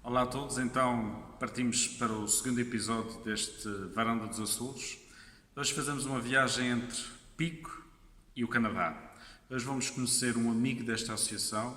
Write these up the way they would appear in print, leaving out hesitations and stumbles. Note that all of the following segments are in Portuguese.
Olá a todos, então partimos para o segundo episódio deste Varanda dos Açores. Hoje fazemos uma viagem entre Pico e o Canadá. Hoje vamos conhecer um amigo desta associação,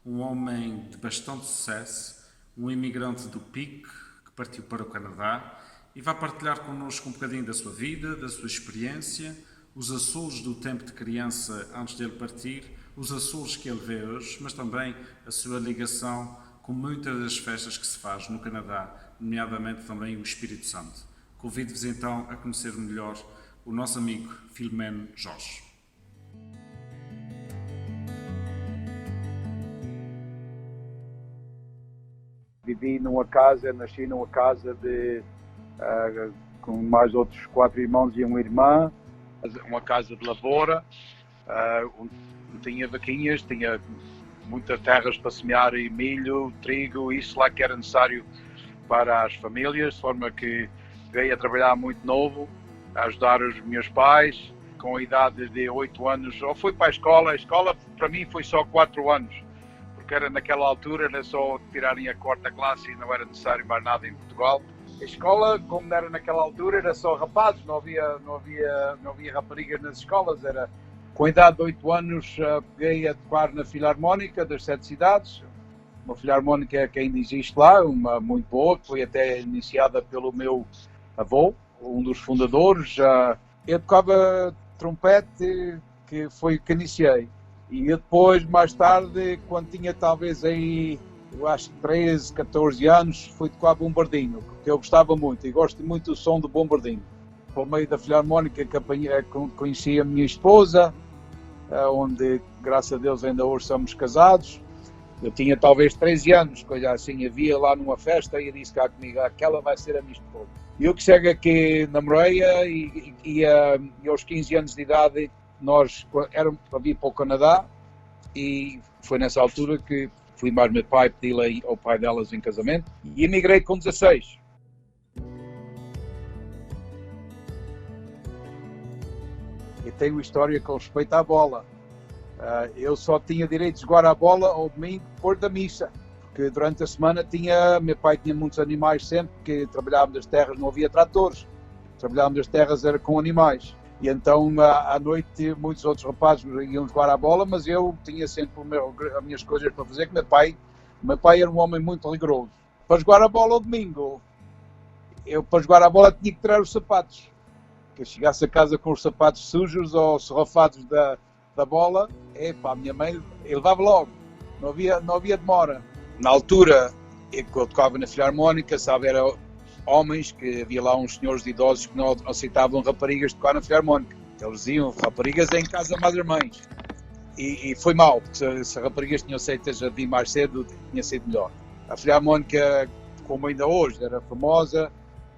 um homem de bastante sucesso, um imigrante do Pico que partiu para o Canadá e vai partilhar connosco um bocadinho da sua vida, da sua experiência, os Açores do tempo de criança antes dele partir, os Açores que ele vê hoje, mas também a sua ligação com muitas das festas que se faz no Canadá, nomeadamente também o Espírito Santo. Convido-vos então a conhecer melhor o nosso amigo Filomeno Jorge. Vivi numa casa, nasci numa casa com mais outros 4 irmãos e uma irmã, uma casa de lavoura, onde tinha vaquinhas, tinha muitas terras para semear e milho, trigo, isso lá que era necessário para as famílias, de forma que veio a trabalhar muito novo, a ajudar os meus pais, com a idade de 8 anos, ou fui para a escola para mim foi só 4 anos, porque era naquela altura, era só tirarem a 4ª classe e não era necessário mais nada em Portugal. A escola, como era naquela altura, era só rapazes, não havia raparigas nas escolas, era... Com a idade de 8 anos, peguei a tocar na Filarmónica das 7 cidades, uma Filarmónica que ainda existe lá, uma muito boa, que foi até iniciada pelo meu avô, um dos fundadores. Eu tocava trompete, que foi o que iniciei. E eu depois, mais tarde, quando tinha talvez aí, eu acho que 13, 14 anos, fui tocar bombardino, porque eu gostava muito, e gosto muito do som do bombardino. Por meio da Filarmónica que conheci a minha esposa, onde, graças a Deus, ainda hoje somos casados. Eu tinha talvez 13 anos, coisa assim, havia lá numa festa e eu disse cá comigo, aquela vai ser a minha esposa. Eu que chego aqui, namorei-a e aos 15 anos de idade nós éramos para vir para o Canadá e foi nessa altura que fui mais meu pai, pedi-lhe ao pai delas em casamento e emigrei com 16. E tenho história com respeito à bola. Eu só tinha direito de jogar a bola ao domingo depois da missa, porque durante a semana meu pai tinha muitos animais sempre, porque trabalhávamos nas terras, não havia tratores, trabalhávamos nas terras era com animais. E então à noite muitos outros rapazes iam jogar a bola, mas eu tinha sempre as minhas coisas para fazer, que meu pai era um homem muito rigoroso. Para jogar a bola ao domingo, para jogar a bola tinha que tirar os sapatos. Que eu chegasse a casa com os sapatos sujos ou serrafados da bola, a minha mãe levava logo, não havia demora. Na altura, eu tocava na Filarmónica, sabe, era homens, que havia lá uns senhores de idosos que não aceitavam raparigas tocar na Filarmónica. Eles diziam, raparigas é em casa mais mães. E foi mal, porque se raparigas tinham aceitas a vir mais cedo, tinha sido melhor. A Filarmónica, como ainda hoje, era famosa,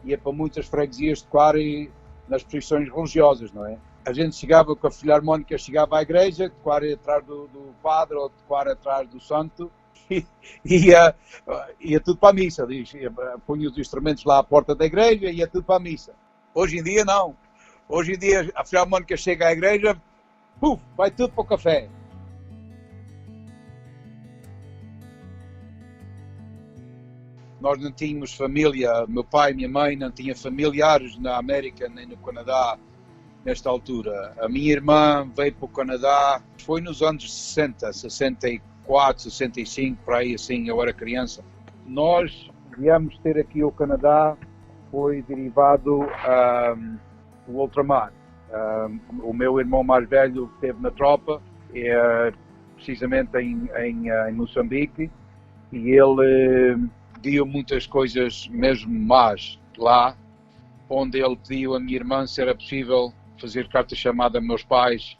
ia para muitas freguesias tocar nas posições religiosas, não é? A gente chegava com a Filarmónica, chegava à igreja, tocar atrás do padre ou tocar atrás do santo e ia tudo para a missa. Punha os instrumentos lá à porta da igreja e ia tudo para a missa. Hoje em dia não. Hoje em dia a Filarmónica chega à igreja, vai tudo para o café. Nós não tínhamos família, meu pai e minha mãe não tinham familiares na América nem no Canadá nesta altura. A minha irmã veio para o Canadá, foi nos anos 60, 64, 65, por aí assim, eu era criança. Nós viemos ter aqui o Canadá, foi derivado do ultramar. O meu irmão mais velho esteve na tropa, precisamente em Moçambique, e ele... viu muitas coisas mesmo más lá, onde ele pediu a minha irmã se era possível fazer carta chamada a meus pais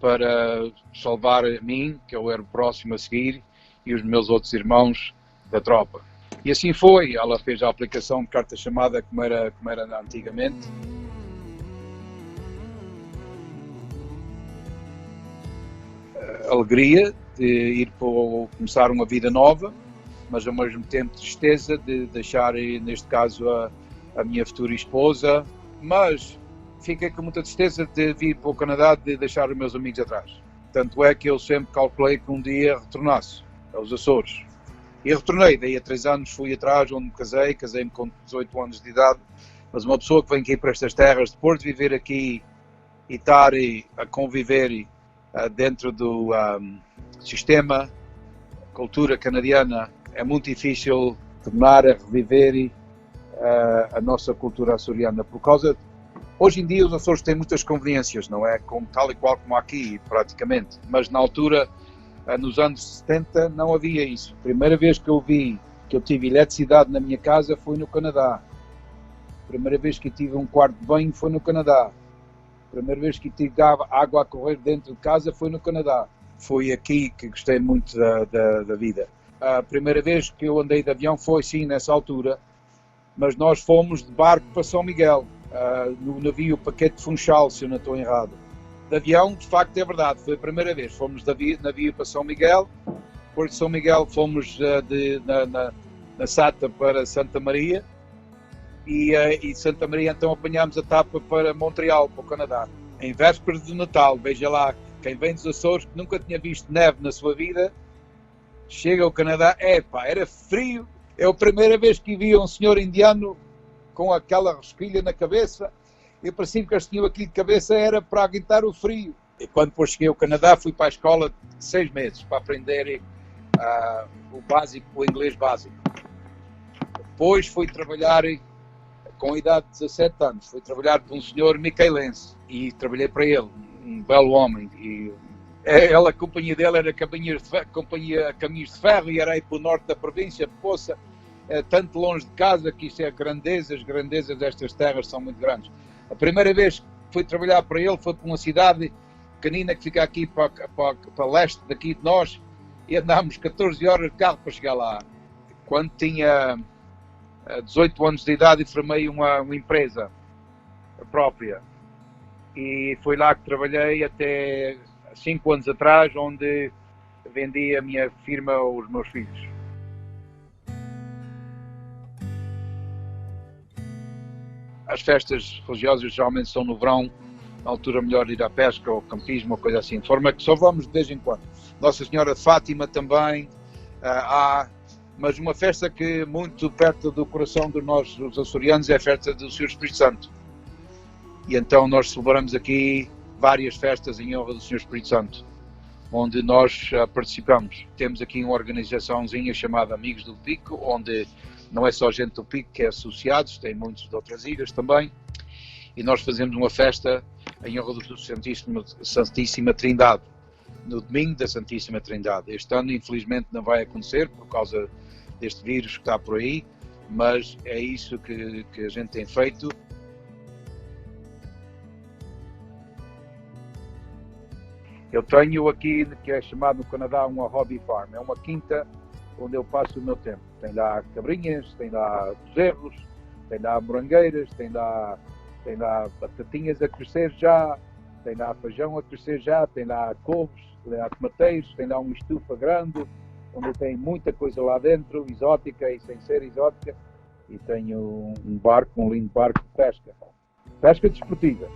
para salvar a mim, que eu era o próximo a seguir, e os meus outros irmãos da tropa. E assim foi, ela fez a aplicação de carta chamada como era antigamente. A alegria de ir para começar uma vida nova, mas ao mesmo tempo tristeza de deixar, neste caso, a minha futura esposa, mas fiquei com muita tristeza de vir para o Canadá, de deixar os meus amigos atrás. Tanto é que eu sempre calculei que um dia retornasse aos Açores. E retornei, daí a 3 anos fui atrás onde me casei-me com 18 anos de idade, mas uma pessoa que vem aqui para estas terras, depois de viver aqui e estar a conviver dentro do sistema, cultura canadiana, é muito difícil tornar a reviver a nossa cultura açoriana, por causa, hoje em dia os Açores têm muitas conveniências, não é? Como, tal e qual como aqui, praticamente, mas na altura, nos anos 70, não havia isso. A primeira vez que eu tive eletricidade na minha casa foi no Canadá. A primeira vez que eu tive um quarto de banho foi no Canadá. A primeira vez que tive água a correr dentro de casa foi no Canadá. Foi aqui que gostei muito da vida. A primeira vez que eu andei de avião foi sim nessa altura, mas nós fomos de barco para São Miguel, no navio Paquete de Funchal, se eu não estou errado. De avião, de facto, é verdade, foi a primeira vez. Fomos de navio para São Miguel, depois de São Miguel fomos na SATA para Santa Maria, e Santa Maria então apanhámos a tapa para Montreal, para o Canadá. Em véspera de Natal, veja lá, quem vem dos Açores, que nunca tinha visto neve na sua vida, chega ao Canadá, era frio. É a primeira vez que vi um senhor indiano com aquela rosquilha na cabeça, eu parecia que eles tinham aqui de cabeça era para aguentar o frio. E quando depois cheguei ao Canadá, fui para a escola de 6 meses, para aprender o básico, o inglês básico. Depois fui trabalhar, com a idade de 17 anos, fui trabalhar para um senhor micaelense, e trabalhei para ele, um belo homem, e a companhia dele era Caminhos de Ferro, e era aí para o norte da província, Poça, tanto longe de casa, que isso é as grandezas destas terras são muito grandes. A primeira vez que fui trabalhar para ele foi para uma cidade pequenina que fica aqui para leste daqui de nós, e andámos 14 horas de carro para chegar lá. Quando tinha 18 anos de idade, formei uma empresa própria, e foi lá que trabalhei até 5 anos atrás, onde vendi a minha firma aos meus filhos. As festas religiosas geralmente são no verão, na altura melhor ir à pesca ou campismo, ou coisa assim, de forma que só vamos de vez em quando. Nossa Senhora de Fátima também há, mas uma festa que muito perto do coração de nós, os açorianos, é a festa do Senhor Espírito Santo. E então nós celebramos aqui várias festas em honra do Senhor Espírito Santo, onde nós participamos. Temos aqui uma organizaçãozinha chamada Amigos do Pico, onde não é só gente do Pico que é associados, tem muitos de outras ilhas também, e nós fazemos uma festa em honra do Santíssima Trindade, no domingo da Santíssima Trindade. Este ano, infelizmente, não vai acontecer por causa deste vírus que está por aí, mas é isso que a gente tem feito. Eu tenho aqui, que é chamado no Canadá, uma hobby farm. É uma quinta onde eu passo o meu tempo. Tem lá cabrinhas, tem lá bezerros, tem lá morangueiras, tem lá batatinhas a crescer já, tem lá feijão a crescer já, tem lá couves, tem lá tomateiros, tem lá uma estufa grande, onde tem muita coisa lá dentro, exótica e sem ser exótica. E tenho um barco, um lindo barco de pesca. Pesca desportiva.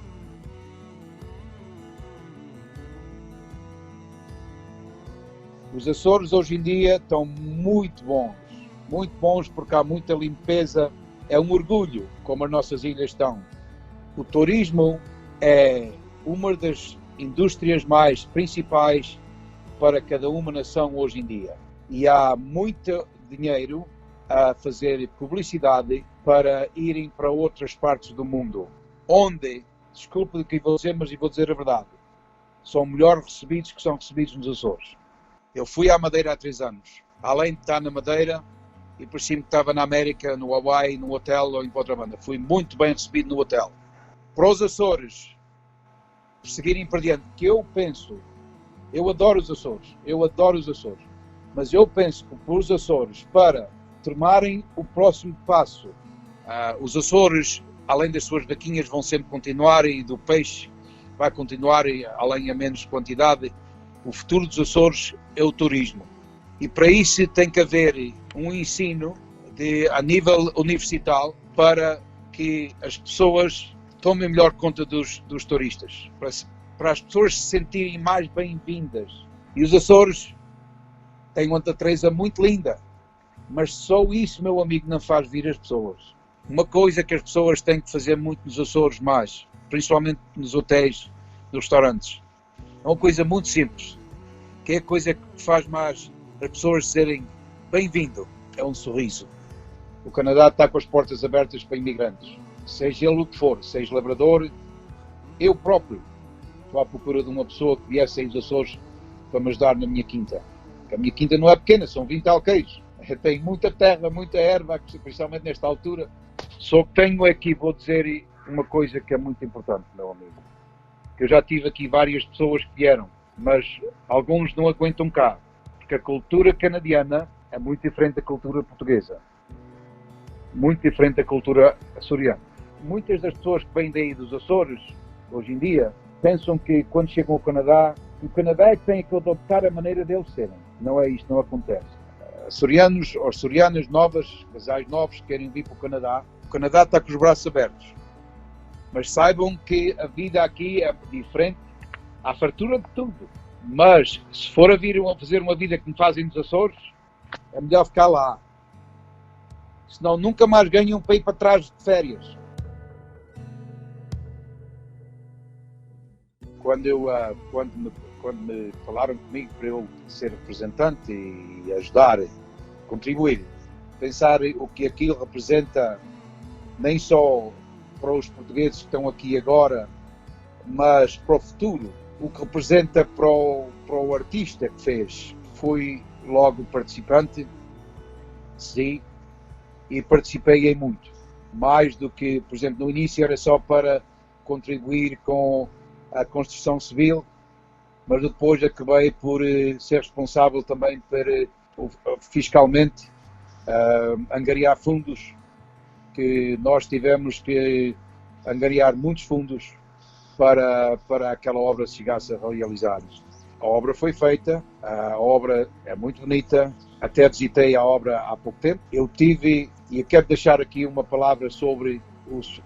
Os Açores hoje em dia estão muito bons porque há muita limpeza, é um orgulho como as nossas ilhas estão. O turismo é uma das indústrias mais principais para cada uma nação hoje em dia. E há muito dinheiro a fazer publicidade para irem para outras partes do mundo, onde, desculpe o que vou dizer, mas vou dizer a verdade, são melhor recebidos que são recebidos nos Açores. Eu fui à Madeira há 3 anos. Além de estar na Madeira, e por cima que estava na América, no Hawaii, no hotel ou em outra banda. Fui muito bem recebido no hotel. Para os Açores seguirem para diante, que eu penso, eu adoro os Açores, mas eu penso que para os Açores, para tomarem o próximo passo, os Açores, além das suas vaquinhas, vão sempre continuar, e do peixe vai continuar, além a menos quantidade. O futuro dos Açores é o turismo. E para isso tem que haver um ensino a nível universitário para que as pessoas tomem melhor conta dos turistas. Para as pessoas se sentirem mais bem-vindas. E os Açores têm uma natureza muito linda. Mas só isso, meu amigo, não faz vir as pessoas. Uma coisa que as pessoas têm que fazer muito nos Açores mais, principalmente nos hotéis, nos restaurantes, é uma coisa muito simples, que é a coisa que faz mais as pessoas serem bem-vindo, é um sorriso. O Canadá está com as portas abertas para imigrantes, seja ele o que for, seja labrador. Eu próprio estou à procura de uma pessoa que viesse aí dos Açores para me ajudar na minha quinta. A minha quinta não é pequena, são 20 alqueires. Tem muita terra, muita erva, principalmente nesta altura. Só que tenho aqui, vou dizer uma coisa que é muito importante, meu amigo. Que eu já tive aqui várias pessoas que vieram, mas alguns não aguentam cá. Porque a cultura canadiana é muito diferente da cultura portuguesa. Muito diferente da cultura açoriana. Muitas das pessoas que vêm daí dos Açores, hoje em dia, pensam que quando chegam ao Canadá, o Canadá é que tem que adoptar a maneira deles serem. Não é isto, não acontece. Açorianos ou açorianas novas, casais novos que querem vir para o Canadá está com os braços abertos. Mas saibam que a vida aqui é diferente, há fartura de tudo. Mas se for a vir a fazer uma vida que me fazem nos Açores, é melhor ficar lá. Senão nunca mais ganham para ir para trás de férias. Quando me falaram comigo para eu ser representante e ajudar, contribuir, pensar o que aquilo representa, nem só para os portugueses que estão aqui agora, mas para o futuro, o que representa para o artista que fez. Fui logo participante, sim, e participei em muito. Mais do que, por exemplo, no início era só para contribuir com a construção civil, mas depois acabei por ser responsável também fiscalmente angariar fundos, que nós tivemos que angariar muitos fundos para aquela obra se chegasse a realizar. A obra foi feita, a obra é muito bonita, até visitei a obra há pouco tempo. Eu tive, e eu quero deixar aqui uma palavra sobre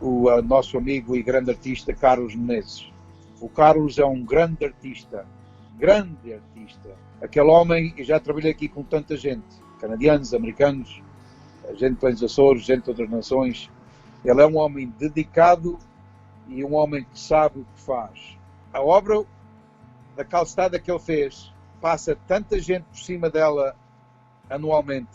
o nosso amigo e grande artista Carlos Menezes. O Carlos é um grande artista. Aquele homem, eu já trabalhei aqui com tanta gente, canadianos, americanos, gente dos Açores, gente de outras nações. Ele é um homem dedicado e um homem que sabe o que faz. A obra da calçada que ele fez, passa tanta gente por cima dela anualmente,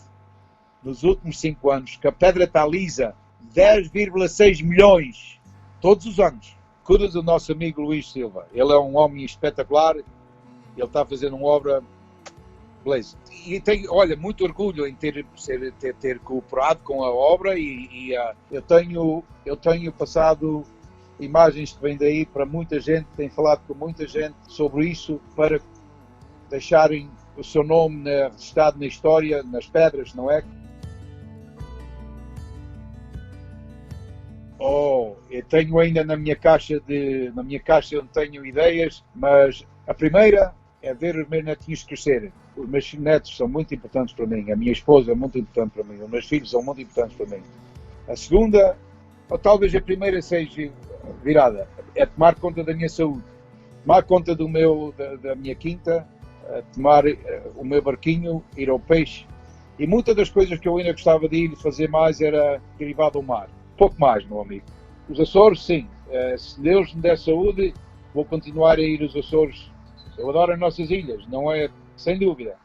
nos últimos 5 anos, que a pedra está lisa, 10,6 milhões, todos os anos. Cura do nosso amigo Luís Silva. Ele é um homem espetacular, ele está fazendo uma obra beleza. E tenho, olha, muito orgulho em ter cooperado com a obra eu tenho passado imagens que vêm daí para muita gente, tenho falado com muita gente sobre isso, para deixarem o seu nome registrado na história, nas pedras, não é? Eu tenho ainda na minha caixa onde tenho ideias, mas a primeira é ver os meus netinhos crescerem. Os meus netos são muito importantes para mim, a minha esposa é muito importante para mim, os meus filhos são muito importantes para mim. A segunda, ou talvez a primeira seja virada, é tomar conta da minha saúde, tomar conta da minha quinta, tomar o meu barquinho, ir ao peixe. E muitas das coisas que eu ainda gostava de ir fazer mais era derivado ao mar. Pouco mais, meu amigo. Os Açores, sim. Se Deus me der saúde, vou continuar a ir aos Açores. Eu adoro as nossas ilhas, não é? Sem dúvida.